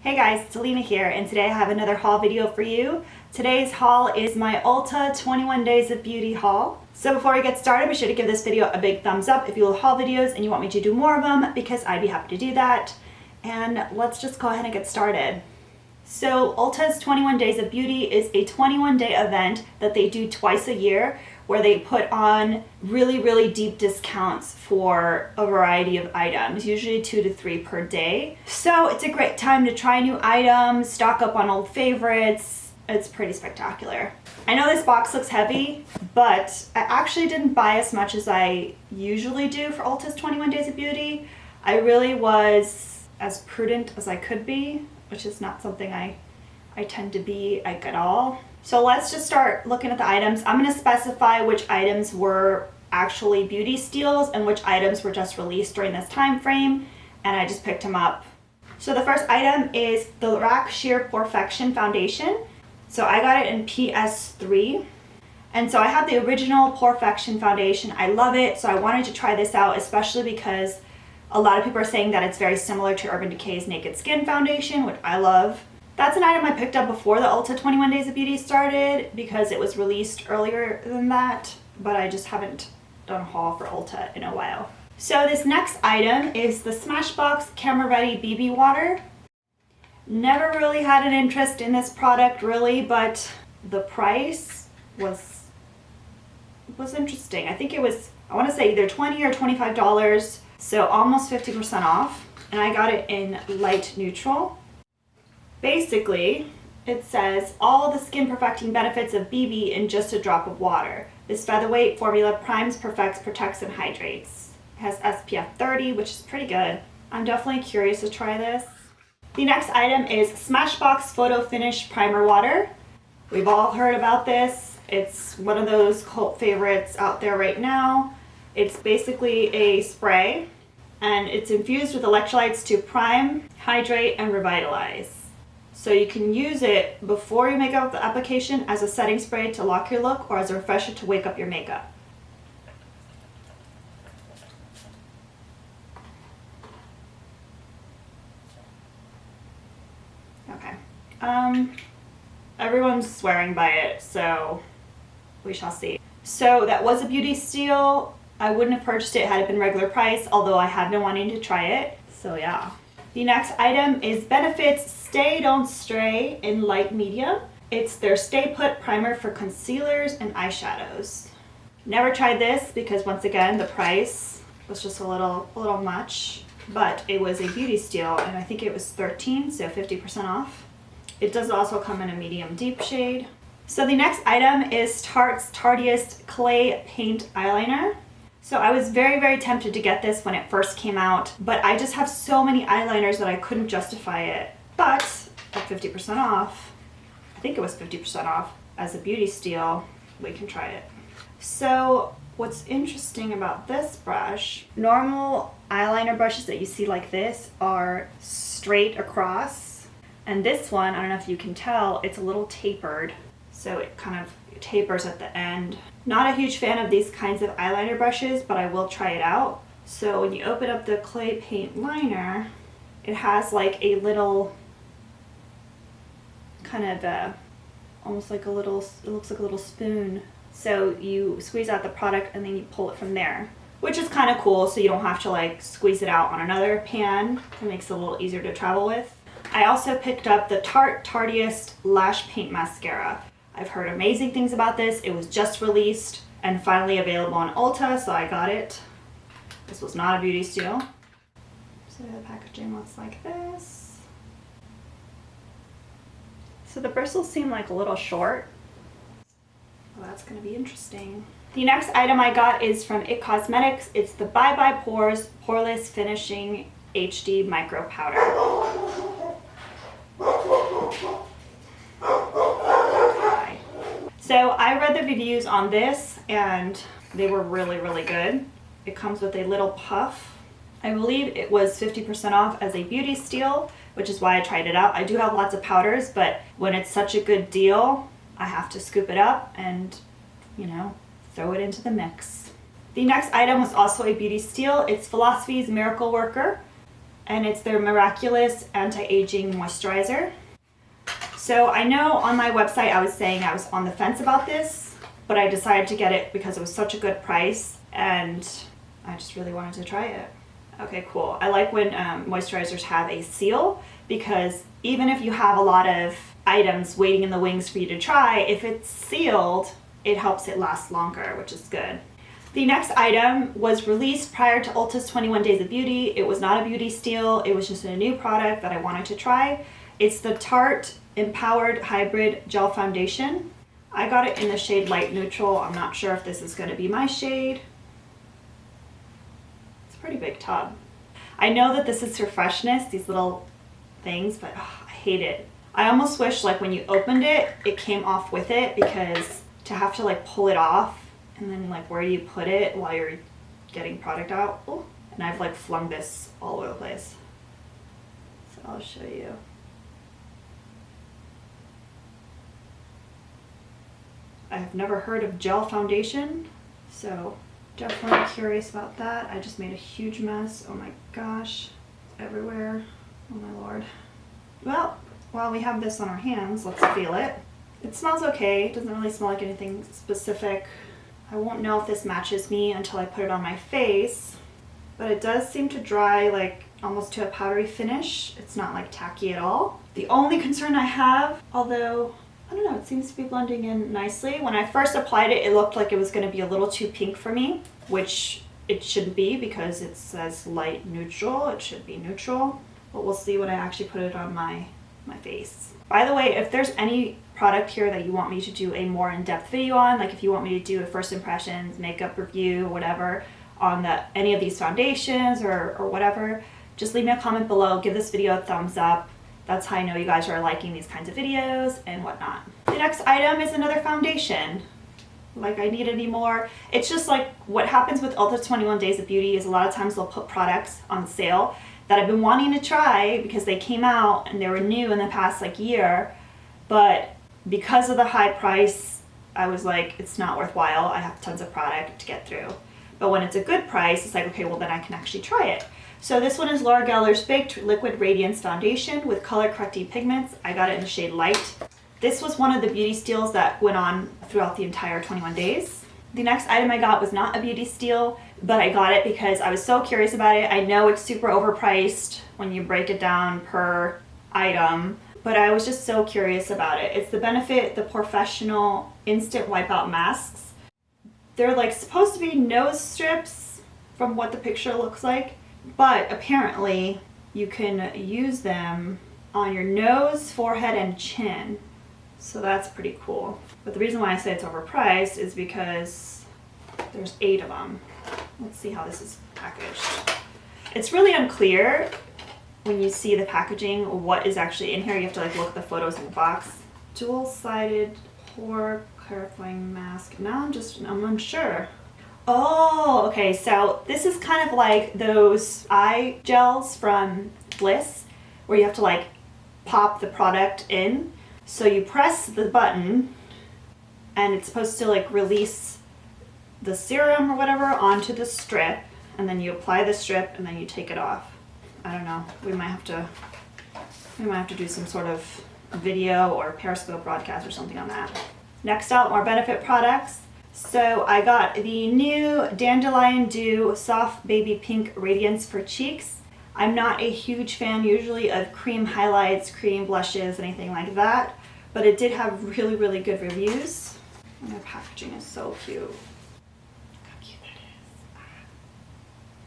Hey guys, it's Alina here, and today I have another haul video for you. Today's haul is my Ulta 21 Days of Beauty haul. So before we get started, be sure to give this video a big thumbs up if you love haul videos and you want me to do more of them, because I'd be happy to do that. And let's just go ahead and get started. So Ulta's 21 Days of Beauty is a 21-day event that they do twice a year, where they put on really deep discounts for a variety of items, usually 2 to 3 per day. So it's a great time to try new items, stock up on old favorites. It's pretty spectacular. I know this box looks heavy, but I actually didn't buy as much as I usually do for Ulta's 21 Days of Beauty. I really was as prudent as I could be, which is not something I tend to be like at all. So let's just start looking at the items. I'm going to specify which items were actually beauty steals and which items were just released during this time frame, and I just picked them up. So the first item is the Rack Sheer Perfection Foundation. So I got it in PS3, and so I have the original Perfection Foundation. I love it, so I wanted to try this out, especially because a lot of people are saying that it's very similar to Urban Decay's Naked Skin Foundation, which I love. That's an item I picked up before the Ulta 21 Days of Beauty started because it was released earlier than that, but I just haven't done a haul for Ulta in a while. So this next item is the Smashbox Camera Ready BB Water. Never really had an interest in this product really, but the price was interesting. I think it was, I want to say either $20 or $25, so almost 50% off, and I got it in light neutral. Basically, it says all the skin perfecting benefits of BB in just a drop of water. This featherweight formula primes, perfects, protects, and hydrates. It has SPF 30, which is pretty good. I'm definitely curious to try this. The next item is Smashbox Photo Finish Primer Water. We've all heard about this. It's one of those cult favorites out there right now. It's basically a spray, and it's infused with electrolytes to prime, hydrate, and revitalize. So you can use it before you make up the application as a setting spray to lock your look, or as a refresher to wake up your makeup. Okay. Everyone's swearing by it, so we shall see. So that was a beauty steal. I wouldn't have purchased it had it been regular price, although I have been wanting to try it. So yeah. The next item is Benefit's Stay Don't Stray in light medium. It's their Stay Put primer for concealers and eyeshadows. Never tried this because, once again, the price was just a little much, but it was a beauty steal, and I think it was $13, so 50% off. It does also come in a medium deep shade. So the next item is Tarte's Tardiest Clay Paint Eyeliner. So I was very tempted to get this when it first came out, but I just have so many eyeliners that I couldn't justify it. But at 50% off, I think it was 50% off as a beauty steal, we can try it. So what's interesting about this brush, normal eyeliner brushes that you see like this are straight across, and this one, I don't know if you can tell, it's a little tapered, so it kind of tapers at the end. Not a huge fan of these kinds of eyeliner brushes, but I will try it out. So when you open up the clay paint liner, it has like a little kind of almost like a little, it looks like a little spoon. So you squeeze out the product and then you pull it from there, which is kind of cool, so you don't have to like squeeze it out on another pan. It makes it a little easier to travel with. I also picked up the Tarte Tardiest Lash Paint Mascara. I've heard amazing things about this. It was just released and finally available on Ulta, so I got it. This was not a beauty steal. So the packaging looks like this. So the bristles seem like a little short. Well, that's gonna be interesting. The next item I got is from IT Cosmetics. It's the Bye Bye Pores Poreless Finishing HD Micro Powder. So I read the reviews on this and they were really good. It comes with a little puff. I believe it was 50% off as a beauty steal, which is why I tried it out. I do have lots of powders, but when it's such a good deal, I have to scoop it up and, you know, throw it into the mix. The next item was also a beauty steal. It's Philosophy's Miracle Worker. and it's their Miraculous Anti-Aging Moisturizer. So I know on my website I was saying I was on the fence about this, but I decided to get it because it was such a good price and I just really wanted to try it. Okay, cool. I like when moisturizers have a seal, because even if you have a lot of items waiting in the wings for you to try, if it's sealed, it helps it last longer, which is good. The next item was released prior to Ulta's 21 Days of Beauty. It was not a beauty steal. It was just a new product that I wanted to try. It's the Tarte Empowered Hybrid Gel Foundation. I got it in the shade Light Neutral. I'm not sure if this is going to be my shade. It's a pretty big tub. I know that this is for freshness, these little things, but I hate it. I almost wish like when you opened it, it came off with it, because to have to like pull it off and then like where do you put it while you're getting product out? Ooh. And I've like flung this all over the place. So I'll show you. I have never heard of gel foundation, so definitely curious about that. I just made a huge mess. Oh my gosh, everywhere. Oh my lord. Well, while we have this on our hands, let's feel it. It smells okay. It doesn't really smell like anything specific. I won't know if this matches me until I put it on my face, but it does seem to dry like almost to a powdery finish. It's not like tacky at all. The only concern I have, although I don't know, it seems to be blending in nicely. When I first applied it, it looked like it was going to be a little too pink for me, which it shouldn't be because it says light neutral. It should be neutral, but we'll see when I actually put it on my face. By the way, if there's any product here that you want me to do a more in-depth video on, like if you want me to do a first impressions, makeup review, whatever, on any of these foundations or whatever, just leave me a comment below, give this video a thumbs up. That's how I know you guys are liking these kinds of videos and whatnot. The next item is another foundation. Like I need any more. It's just like what happens with Ulta 21 Days of Beauty is a lot of times they'll put products on sale that I've been wanting to try because they came out and they were new in the past like year, but because of the high price, I was like, it's not worthwhile. I have tons of product to get through. But when it's a good price, it's like, okay, well then I can actually try it. So this one is Laura Geller's Baked Liquid Radiance Foundation with color correcting pigments. I got it in the shade Light. This was one of the beauty steals that went on throughout the entire 21 days. The next item I got was not a beauty steal, but I got it because I was so curious about it. I know it's super overpriced when you break it down per item, but I was just so curious about it. It's the Benefit the Professional Instant Wipeout Masks. They're like supposed to be nose strips from what the picture looks like, but apparently you can use them on your nose, forehead, and chin. So that's pretty cool. But the reason why I say it's overpriced is because there's 8 of them. Let's see how this is packaged. It's really unclear when you see the packaging what is actually in here. You have to like look at the photos in the box. Dual-sided pore clarifying mask. Now I'm unsure. Oh, okay, so this is kind of like those eye gels from Bliss where you have to like pop the product in. So you press the button and it's supposed to like release the serum or whatever onto the strip, and then you apply the strip and then you take it off. I don't know, we might have to do some sort of video or Periscope broadcast or something on that. Next up, more Benefit products. So I got the new Dandelion Dew Soft Baby Pink Radiance for Cheeks. I'm not a huge fan usually of cream highlights, cream blushes, anything like that, but it did have really, really good reviews. And their packaging is so cute. Look how cute that is.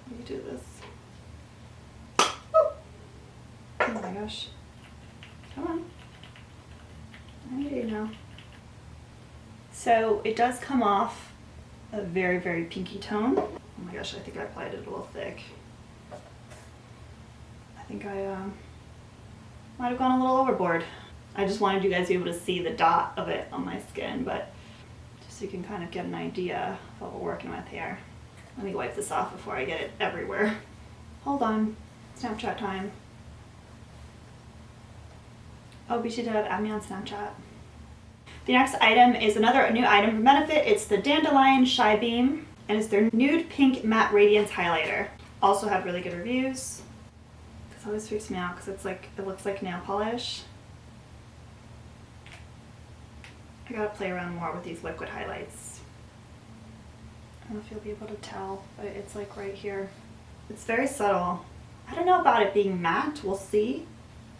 Let me do this. Oh my gosh. Come on. I need it now. So it does come off a very, very pinky tone. Oh my gosh, I think I applied it a little thick. I think I might have gone a little overboard. I just wanted you guys to be able to see the dot of it on my skin, but just so you can kind of get an idea of what we're working with here. Let me wipe this off before I get it everywhere. Hold on, Snapchat time. Oh, we should add me on Snapchat. The next item is another new item from Benefit. It's the Dandelion Shy Beam, and it's their Nude Pink Matte Radiance Highlighter. Also had really good reviews. Because This always freaks me out because it's like, it looks like nail polish. I gotta play around more with these liquid highlights. I don't know if you'll be able to tell, but it's like right here. It's very subtle. I don't know about it being matte, we'll see.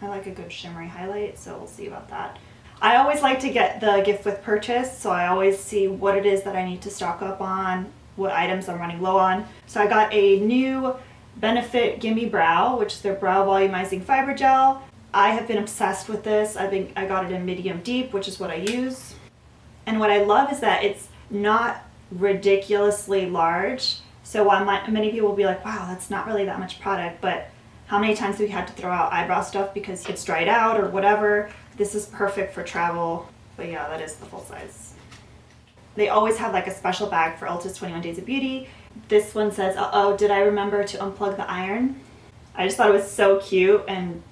I like a good shimmery highlight, so we'll see about that. I always like to get the gift with purchase, so I always see what it is that I need to stock up on, what items I'm running low on. So I got a new Benefit Gimme Brow, which is their brow volumizing fiber gel. I have been obsessed with this. I got it in medium deep, which is what I use. And what I love is that it's not ridiculously large. So while many people will be like, wow, that's not really that much product, but how many times have we had to throw out eyebrow stuff because it's dried out or whatever? This is perfect for travel. But yeah, that is the full size. They always have like a special bag for Ulta's 21 Days of Beauty. This one says, uh-oh, did I remember to unplug the iron? I just thought it was so cute and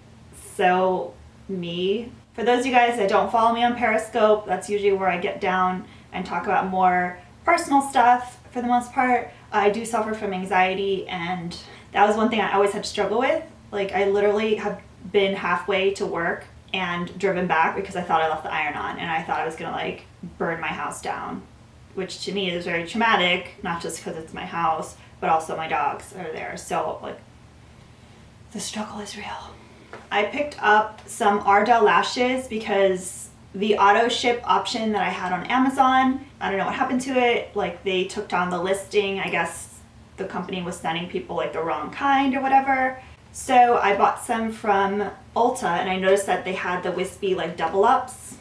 so me. For those of you guys that don't follow me on Periscope, that's usually where I get down and talk about more personal stuff for the most part. I do suffer from anxiety, and that was one thing I always had to struggle with. Like, I literally have been halfway to work and driven back because I thought I left the iron on and I thought I was gonna like burn my house down, which to me is very traumatic, not just because it's my house, but also my dogs are there. So like, the struggle is real. I picked up some Ardell lashes because the auto ship option that I had on Amazon, I don't know what happened to it. Like, they took down the listing. I guess the company was sending people like the wrong kind or whatever. So I bought some from Ulta, and I noticed that they had the wispy like double ups,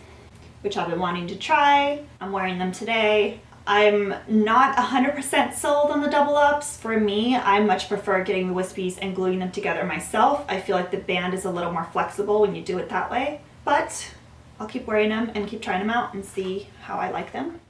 which I've been wanting to try. I'm wearing them today. I'm not 100% sold on the double ups. For me, I much prefer getting the wispies and gluing them together myself. I feel like the band is a little more flexible when you do it that way, but I'll keep wearing them and keep trying them out and see how I like them.